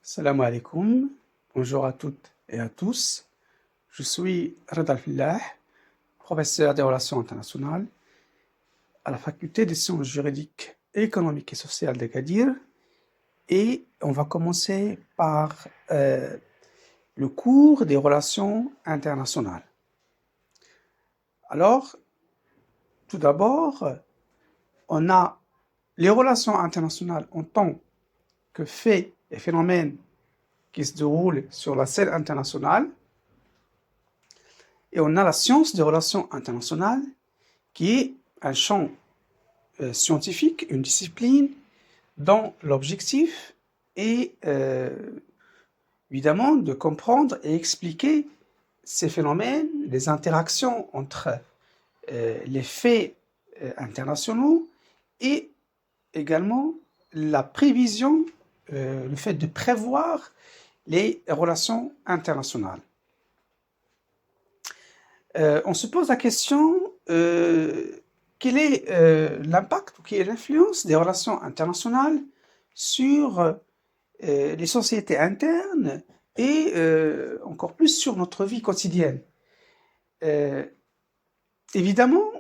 Salam alaikum, bonjour à toutes et à tous. Je suis Reda Fillah, professeur des relations internationales à la faculté des sciences juridiques, économiques et sociales d'Agadir. Et on va commencer par le cours des relations internationales. Alors, tout d'abord, on a les relations internationales en tant que faits et phénomènes qui se déroulent sur la scène internationale. Et on a la science des relations internationales qui est un champ scientifique, une discipline dont l'objectif est évidemment de comprendre et expliquer ces phénomènes, les interactions entre les faits internationaux et également la prévision, le fait de prévoir les relations internationales. On se pose la question, quel est l'impact ou quelle est l'influence des relations internationales sur les sociétés internes et encore plus sur notre vie quotidienne. Évidemment,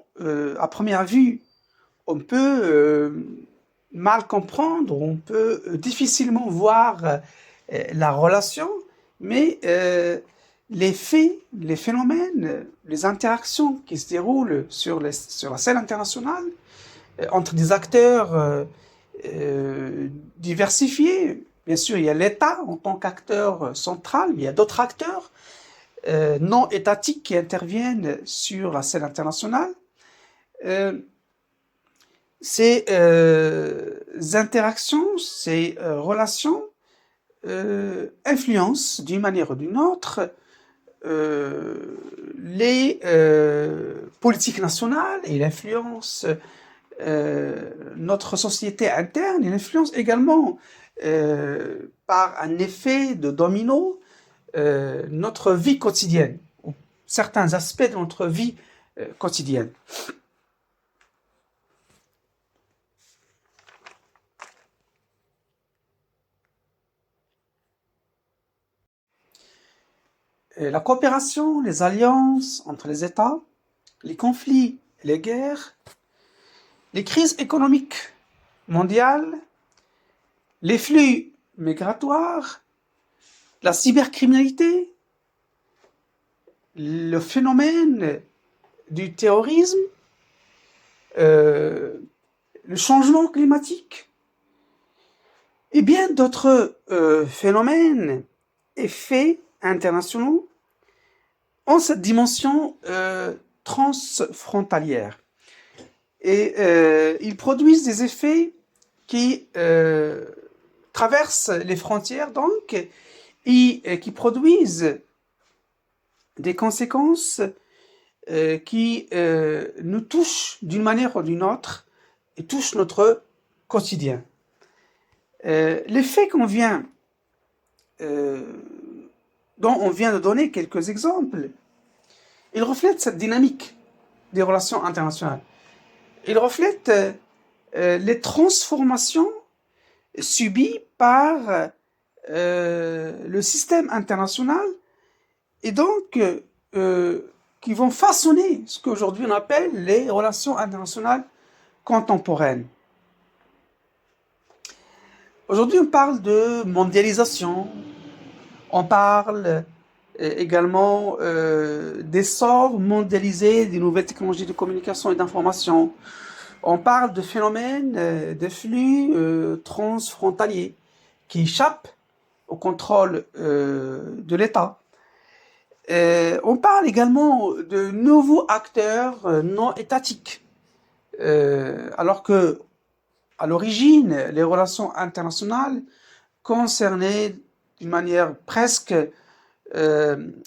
à première vue, on peut mal comprendre, on peut difficilement voir la relation, mais les faits, les phénomènes, les interactions qui se déroulent sur la scène internationale entre des acteurs diversifiés. Bien sûr, il y a l'État en tant qu'acteur central, mais il y a d'autres acteurs non étatiques qui interviennent sur la scène internationale. Ces interactions, ces relations influencent d'une manière ou d'une autre les politiques nationales, et il influence notre société interne, il influence également par un effet de domino notre vie quotidienne, ou certains aspects de notre vie quotidienne. La coopération, les alliances entre les États, les conflits et les guerres, les crises économiques mondiales, les flux migratoires, la cybercriminalité, le phénomène du terrorisme, le changement climatique et bien d'autres phénomènes et faits internationaux ont cette dimension transfrontalière. Et ils produisent des effets qui traversent les frontières, donc, et qui produisent des conséquences qui nous touchent d'une manière ou d'une autre et touchent notre quotidien. Les faits dont on vient de donner quelques exemples, ils reflètent cette dynamique des relations internationales. Ils reflètent les transformations subies par le système international et donc qui vont façonner ce qu'aujourd'hui on appelle les relations internationales contemporaines. Aujourd'hui, on parle de mondialisation, on parle également d'essor mondialisé des nouvelles technologies de communication et d'information. On parle de phénomènes de flux transfrontaliers qui échappent au contrôle de l'État. On parle également de nouveaux acteurs non étatiques, alors que à l'origine, les relations internationales concernaient d'une manière presque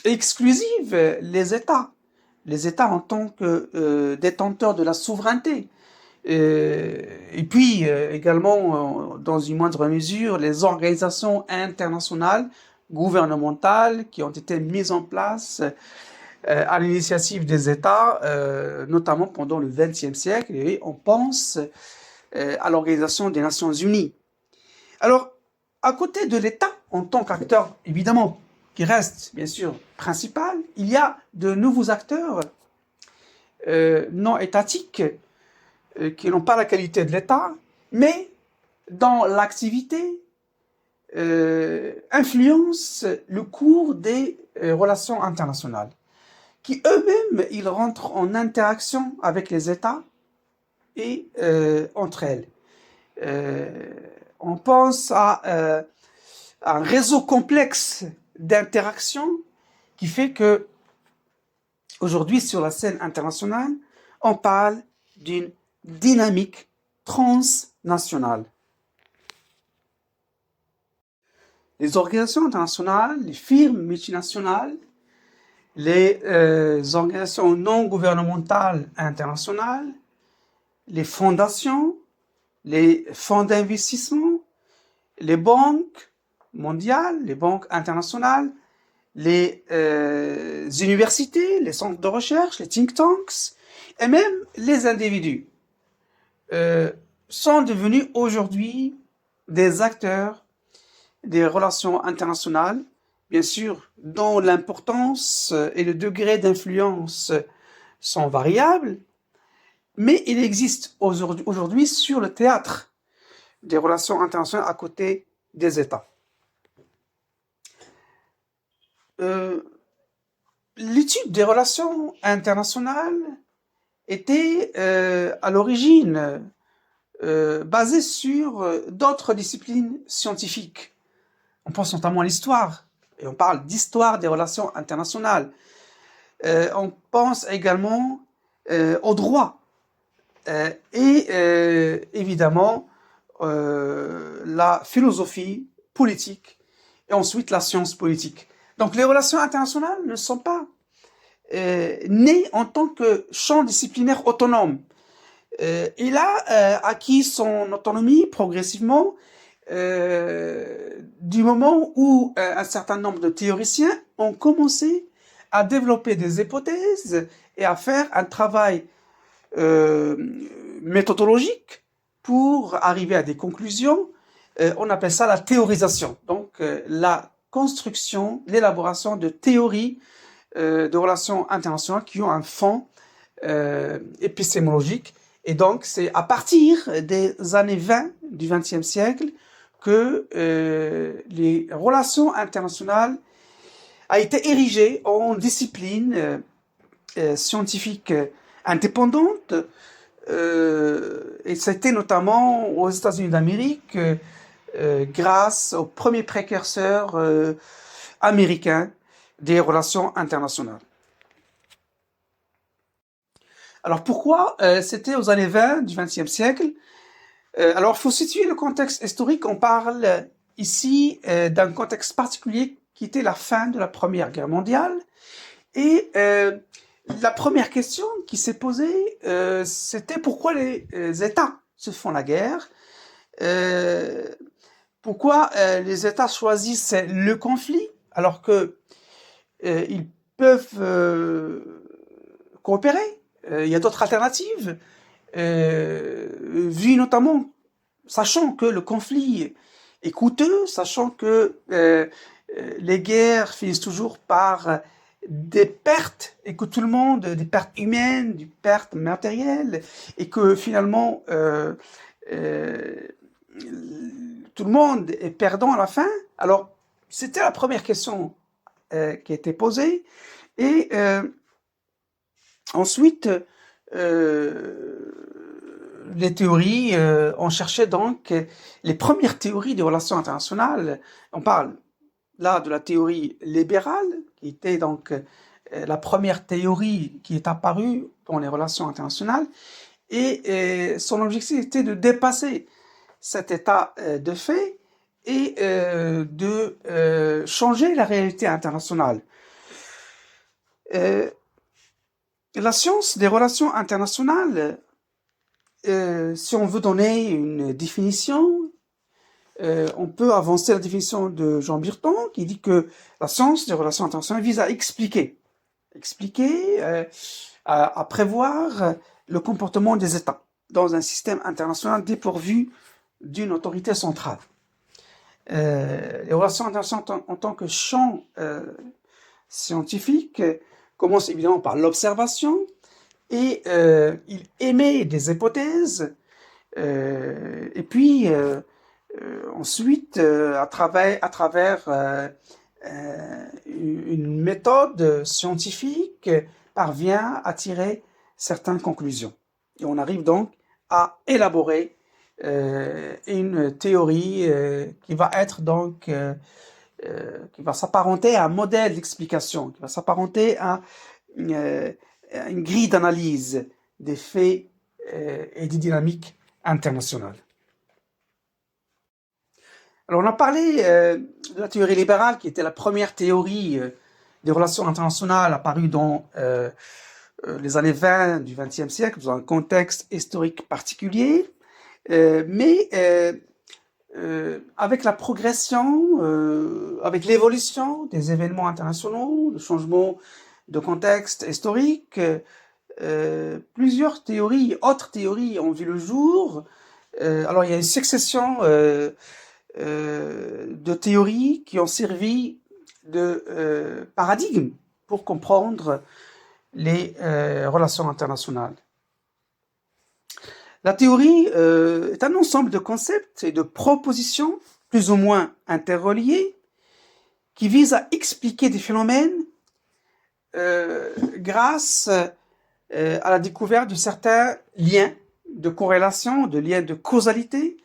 exclusive les États en tant que détenteurs de la souveraineté. Et puis également, dans une moindre mesure, les organisations internationales gouvernementales qui ont été mises en place à l'initiative des États, notamment pendant le XXe siècle, et on pense à l'Organisation des Nations Unies. Alors, à côté de l'État, en tant qu'acteur, évidemment, qui reste, bien sûr, principal, il y a de nouveaux acteurs non étatiques qui n'ont pas la qualité de l'État, mais dans l'activité influencent le cours des relations internationales, qui eux-mêmes, ils rentrent en interaction avec les États et entre elles. On pense à un réseau complexe d'interactions qui fait que aujourd'hui sur la scène internationale, on parle d'une dynamique transnationale. Les organisations internationales, les firmes multinationales, les organisations non gouvernementales internationales, les fondations, les fonds d'investissement, les banques mondiales, les banques internationales, les universités, les centres de recherche, les think tanks, et même les individus sont devenus aujourd'hui des acteurs des relations internationales, bien sûr, dont l'importance et le degré d'influence sont variables, mais il existe aujourd'hui sur le théâtre des relations internationales à côté des États. L'étude des relations internationales était à l'origine basée sur d'autres disciplines scientifiques. On pense notamment à l'histoire, et on parle d'histoire des relations internationales. On pense également au droit, et évidemment la philosophie politique, et ensuite la science politique. Donc les relations internationales ne sont pas nées en tant que champ disciplinaire autonome. Il a acquis son autonomie progressivement du moment où un certain nombre de théoriciens ont commencé à développer des hypothèses et à faire un travail méthodologique pour arriver à des conclusions. On appelle ça la théorisation. Donc la construction, l'élaboration de théories de relations internationales qui ont un fond épistémologique. Et donc, c'est à partir des années 20 du XXe siècle que les relations internationales a été érigée en discipline scientifique indépendante. Et c'était notamment aux États-Unis d'Amérique grâce aux premiers précurseurs américains des relations internationales. Alors pourquoi c'était aux années 20 du XXe siècle? Alors il faut situer le contexte historique. On parle ici d'un contexte particulier qui était la fin de la Première Guerre mondiale. Et la première question qui s'est posée, c'était pourquoi les États se font la guerre, pourquoi les États choisissent le conflit alors que ils peuvent coopérer. Il y a d'autres alternatives, vu notamment, sachant que le conflit est coûteux, sachant que les guerres finissent toujours par des pertes, et que tout le monde, des pertes humaines, des pertes matérielles, et que finalement tout le monde est perdant à la fin. Alors, c'était la première question qui était posée. Et ensuite, les théories, on cherchait donc les premières théories des relations internationales. On parle là de la théorie libérale, qui était donc la première théorie qui est apparue dans les relations internationales. Et son objectif était de dépasser cet état de fait et de changer la réalité internationale. La science des relations internationales, si on veut donner une définition, on peut avancer la définition de Jean Burton qui dit que la science des relations internationales vise à expliquer, à prévoir le comportement des États dans un système international dépourvu d'une autorité centrale. Les relations internationales en tant que champ scientifique commencent évidemment par l'observation et il émet des hypothèses et puis ensuite à travers une méthode scientifique parvient à tirer certaines conclusions. Et on arrive donc à élaborer une théorie qui va être donc qui va s'apparenter à un modèle d'explication, qui va s'apparenter à une grille d'analyse des faits et des dynamiques internationales. Alors on a parlé de la théorie libérale qui était la première théorie des relations internationales apparue dans les années 20 du XXe siècle, dans un contexte historique particulier, mais avec la progression, avec l'évolution des événements internationaux, le changement de contexte historique, plusieurs théories, autres théories ont vu le jour. Alors il y a une succession de théories qui ont servi de paradigme pour comprendre les relations internationales. La théorie est un ensemble de concepts et de propositions plus ou moins interreliés qui visent à expliquer des phénomènes grâce à la découverte de certains liens de corrélation, de liens de causalité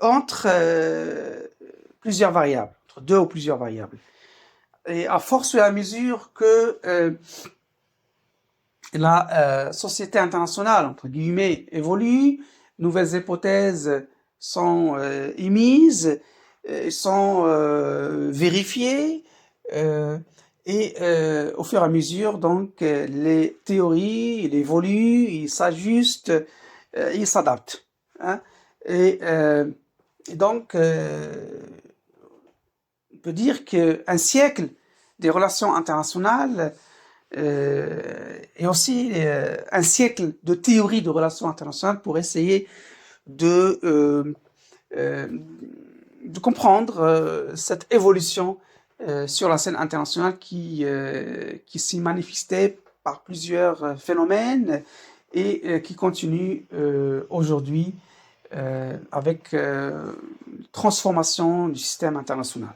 entre plusieurs variables, entre deux ou plusieurs variables. Et à force et à mesure que la société internationale, entre guillemets, évolue, nouvelles hypothèses sont émises, sont vérifiées, et au fur et à mesure, donc, les théories, ils évoluent, ils s'ajustent, ils s'adaptent. Hein. Et donc, on peut dire qu'un siècle des relations internationales et aussi un siècle de théorie de relations internationales pour essayer de comprendre cette évolution sur la scène internationale qui s'y manifestait par plusieurs phénomènes et qui continue aujourd'hui avec transformation du système international.